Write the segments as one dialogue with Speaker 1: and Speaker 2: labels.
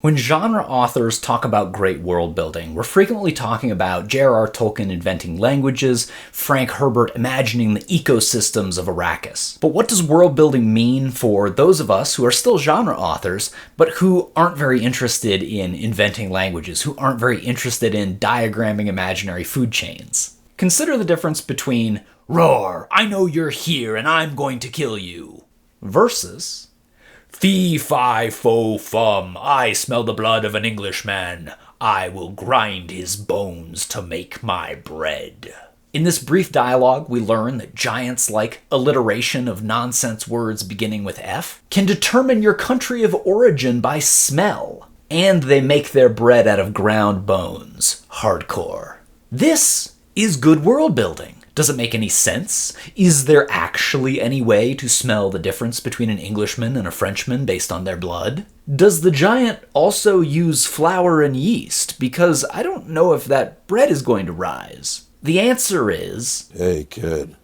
Speaker 1: When genre authors talk about great world building, we're frequently talking about J.R.R. Tolkien inventing languages, Frank Herbert imagining the ecosystems of Arrakis. But what does world building mean for those of us who are still genre authors, but who aren't very interested in inventing languages, who aren't very interested in diagramming imaginary food chains? Consider the difference between "Roar, I know you're here and I'm going to kill you," versus "Fee, fi, fo, fum, I smell the blood of an Englishman. I will grind his bones to make my bread." In this brief dialogue, we learn that giants like alliteration of nonsense words beginning with F can determine your country of origin by smell, and they make their bread out of ground bones. Hardcore. This is good world building. Does it make any sense? Is there actually any way to smell the difference between an Englishman and a Frenchman based on their blood? Does the giant also use flour and yeast? Because I don't know if that bread is going to rise. The answer is...
Speaker 2: Hey, kid.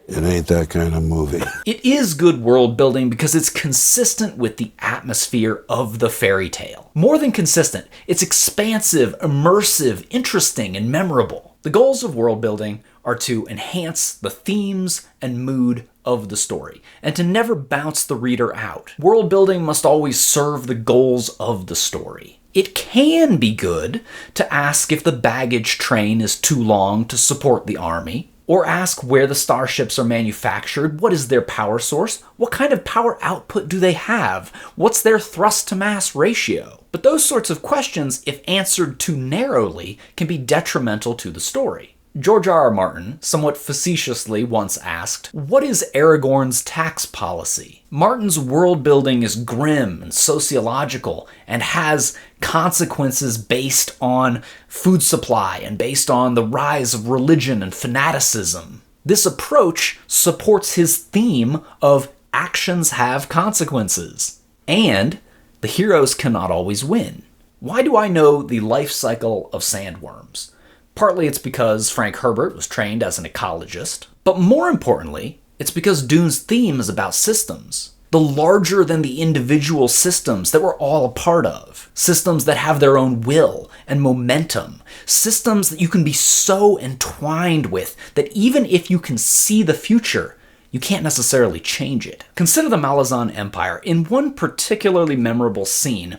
Speaker 2: It ain't that kind of movie.
Speaker 1: It is good world building because it's consistent with the atmosphere of the fairy tale. More than consistent, it's expansive, immersive, interesting, and memorable. The goals of world building are to enhance the themes and mood of the story, and to never bounce the reader out. World building must always serve the goals of the story. It can be good to ask if the baggage train is too long to support the army, or ask where the starships are manufactured, what is their power source, what kind of power output do they have, what's their thrust-to-mass ratio. But those sorts of questions, if answered too narrowly, can be detrimental to the story. George R.R. Martin, somewhat facetiously, once asked, "What is Aragorn's tax policy?" Martin's world building is grim and sociological and has consequences based on food supply and based on the rise of religion and fanaticism. This approach supports his theme of actions have consequences, and the heroes cannot always win. Why do I know the life cycle of sandworms? Partly it's because Frank Herbert was trained as an ecologist, but more importantly, it's because Dune's theme is about systems. The larger than the individual systems that we're all a part of. Systems that have their own will and momentum. Systems that you can be so entwined with that even if you can see the future, you can't necessarily change it. Consider the Malazan Empire. In one particularly memorable scene,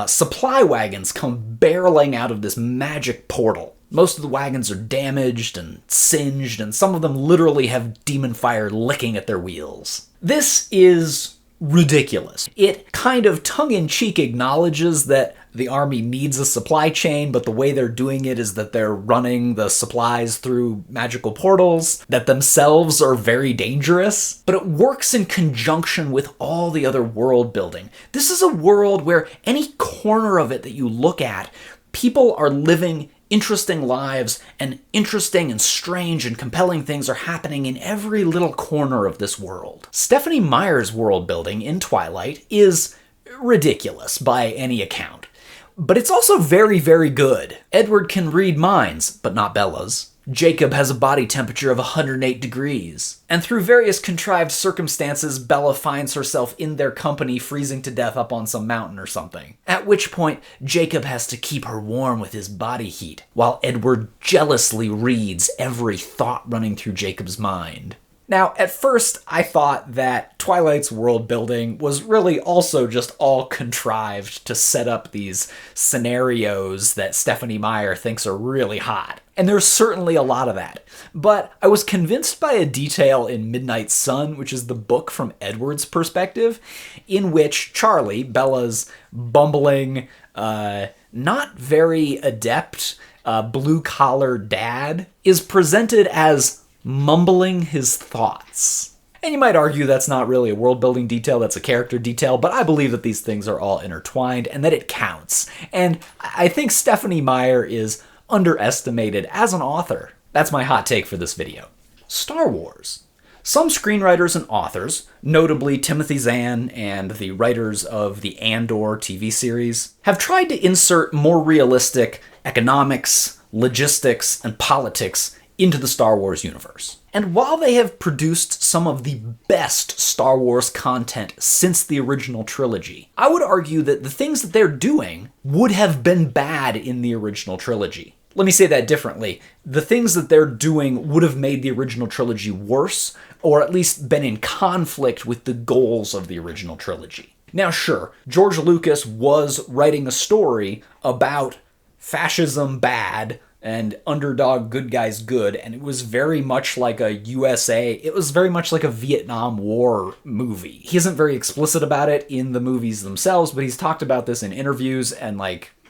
Speaker 1: supply wagons come barreling out of this magic portal. Most of the wagons are damaged and singed, and some of them literally have demon fire licking at their wheels. This is ridiculous. It kind of tongue-in-cheek acknowledges that the army needs a supply chain, but the way they're doing it is that they're running the supplies through magical portals that themselves are very dangerous. But it works in conjunction with all the other world building. This is a world where any corner of it that you look at, people are living interesting lives, and interesting and strange and compelling things are happening in every little corner of this world. Stephenie Meyer's world building in Twilight is ridiculous by any account. But it's also very, very good. Edward can read minds, but not Bella's. Jacob has a body temperature of 108 degrees. And through various contrived circumstances, Bella finds herself in their company freezing to death up on some mountain or something. At which point, Jacob has to keep her warm with his body heat, while Edward jealously reads every thought running through Jacob's mind. Now, at first, I thought that Twilight's world building was really also just all contrived to set up these scenarios that Stephenie Meyer thinks are really hot. And there's certainly a lot of that. But I was convinced by a detail in Midnight Sun, which is the book from Edward's perspective, in which Charlie, Bella's bumbling, not very adept, blue-collar dad, is presented as mumbling his thoughts. And you might argue that's not really a world-building detail, that's a character detail, but I believe that these things are all intertwined and that it counts. And I think Stephenie Meyer is underestimated as an author. That's my hot take for this video. Star Wars. Some screenwriters and authors, notably Timothy Zahn and the writers of the Andor TV series, have tried to insert more realistic economics, logistics, and politics into the Star Wars universe. And while they have produced some of the best Star Wars content since the original trilogy, I would argue that the things that they're doing would have been bad in the original trilogy. Let me say that differently. The things that they're doing would have made the original trilogy worse, or at least been in conflict with the goals of the original trilogy. Now, sure, George Lucas was writing a story about fascism bad and underdog good guys good, and it was very much like a it was very much like a Vietnam War movie. He isn't very explicit about it in the movies themselves, but he's talked about this in interviews, and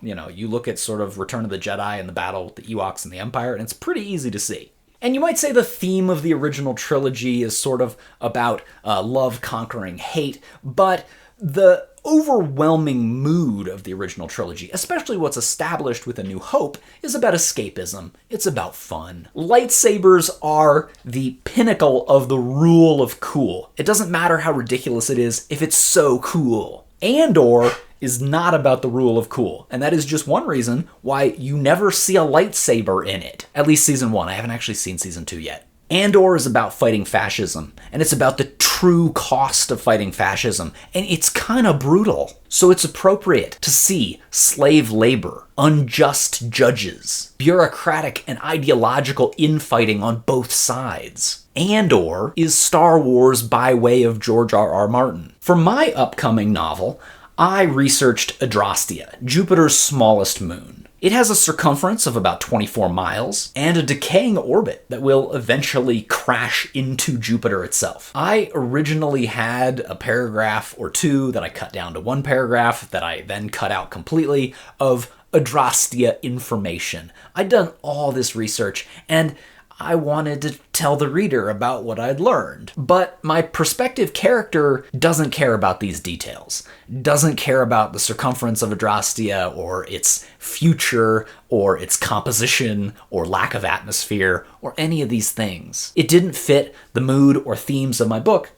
Speaker 1: you look at sort of Return of the Jedi and the battle with the Ewoks and the Empire, and it's pretty easy to see. And you might say the theme of the original trilogy is sort of about love conquering hate, but the overwhelming mood of the original trilogy, especially what's established with A New Hope, is about escapism. It's about fun. Lightsabers are the pinnacle of the rule of cool. It doesn't matter how ridiculous it is if it's so cool. Andor is not about the rule of cool, and that is just one reason why you never see a lightsaber in it. At least season 1. I haven't actually seen season 2 yet. Andor is about fighting fascism, and it's about the true cost of fighting fascism, and it's kind of brutal. So it's appropriate to see slave labor, unjust judges, bureaucratic and ideological infighting on both sides. Andor is Star Wars by way of George R.R. Martin. For my upcoming novel, I researched Adrastea, Jupiter's smallest moon. It has a circumference of about 24 miles and a decaying orbit that will eventually crash into Jupiter itself. I originally had a paragraph or two that I cut down to one paragraph that I then cut out completely of Adrastea information. I'd done all this research, and I wanted to tell the reader about what I'd learned. But my prospective character doesn't care about these details, doesn't care about the circumference of Adrastea or its future or its composition or lack of atmosphere or any of these things. It didn't fit the mood or themes of my book,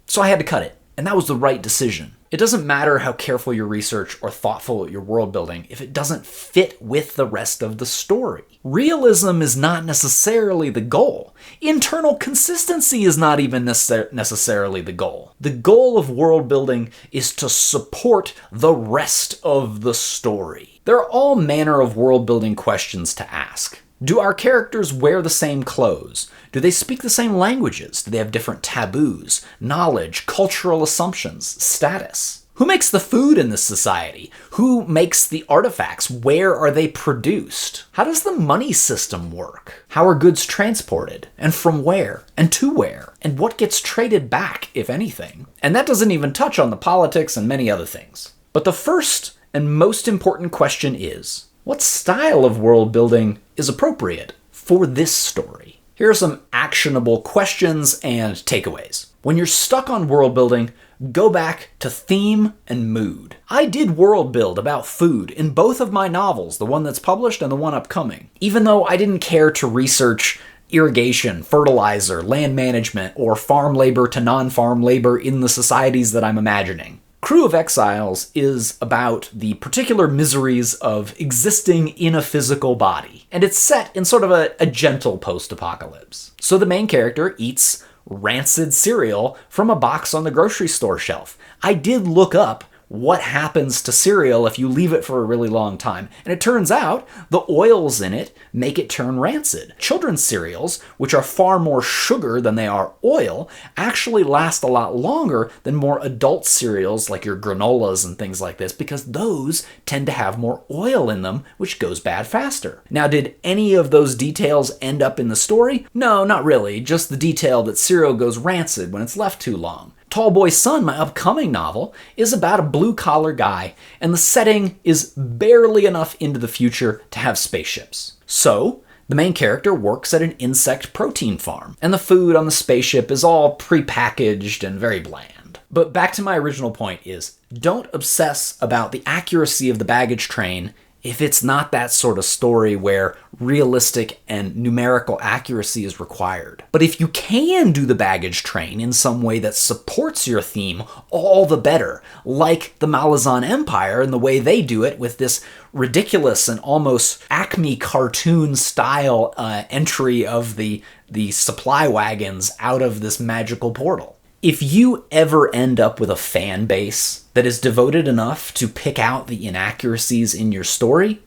Speaker 1: so I had to cut it. And that was the right decision. It doesn't matter how careful your research or thoughtful your world building if it doesn't fit with the rest of the story. Realism is not necessarily the goal. Internal consistency is not even necessarily the goal. The goal of world building is to support the rest of the story. There are all manner of world building questions to ask. Do our characters wear the same clothes? Do they speak the same languages? Do they have different taboos, knowledge, cultural assumptions, status? Who makes the food in this society? Who makes the artifacts? Where are they produced? How does the money system work? How are goods transported? And from where? And to where? And what gets traded back, if anything? And that doesn't even touch on the politics and many other things. But the first and most important question is, what style of world building is appropriate for this story? Here are some actionable questions and takeaways. When you're stuck on world building, go back to theme and mood. I did world build about food in both of my novels, the one that's published and the one upcoming, even though I didn't care to research irrigation, fertilizer, land management, or farm labor to non-farm labor in the societies that I'm imagining. Crew of Exiles is about the particular miseries of existing in a physical body, and it's set in sort of a gentle post-apocalypse. So the main character eats rancid cereal from a box on the grocery store shelf. I did look up what happens to cereal if you leave it for a really long time. And it turns out the oils in it make it turn rancid. Children's cereals, which are far more sugar than they are oil, actually last a lot longer than more adult cereals like your granolas and things like this, because those tend to have more oil in them, which goes bad faster. Now, did any of those details end up in the story? No, not really. Just the detail that cereal goes rancid when it's left too long. Tall Boy's Son, my upcoming novel, is about a blue-collar guy, and the setting is barely enough into the future to have spaceships. So, the main character works at an insect protein farm, and the food on the spaceship is all pre-packaged and very bland. But back to my original point is, don't obsess about the accuracy of the baggage train if it's not that sort of story where realistic and numerical accuracy is required. But if you can do the baggage train in some way that supports your theme, all the better, like the Malazan Empire and the way they do it with this ridiculous and almost Acme cartoon style entry of the supply wagons out of this magical portal. If you ever end up with a fan base that is devoted enough to pick out the inaccuracies in your story,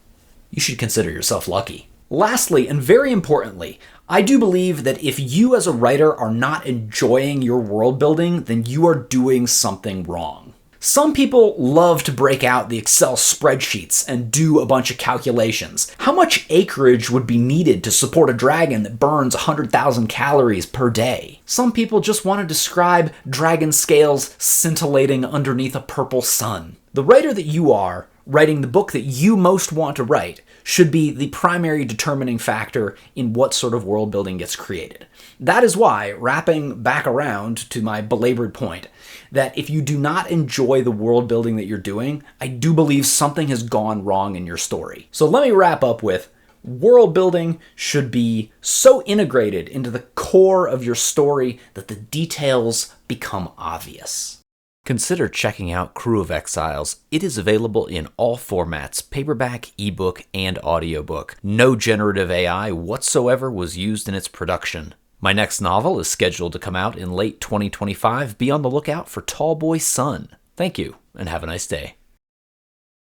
Speaker 1: you should consider yourself lucky. Lastly, and very importantly, I do believe that if you as a writer are not enjoying your world building, then you are doing something wrong. Some people love to break out the Excel spreadsheets and do a bunch of calculations. How much acreage would be needed to support a dragon that burns 100,000 calories per day? Some people just want to describe dragon scales scintillating underneath a purple sun. The writer that you are, writing the book that you most want to write, should be the primary determining factor in what sort of world building gets created. That is why, wrapping back around to my belabored point, that if you do not enjoy the world building that you're doing, I do believe something has gone wrong in your story. So let me wrap up with, world building should be so integrated into the core of your story that the details become obvious. Consider checking out Crew of Exiles. It is available in all formats, paperback, ebook, and audiobook. No generative AI whatsoever was used in its production. My next novel is scheduled to come out in late 2025. Be on the lookout for Tallboy Sun. Thank you, and have a nice day.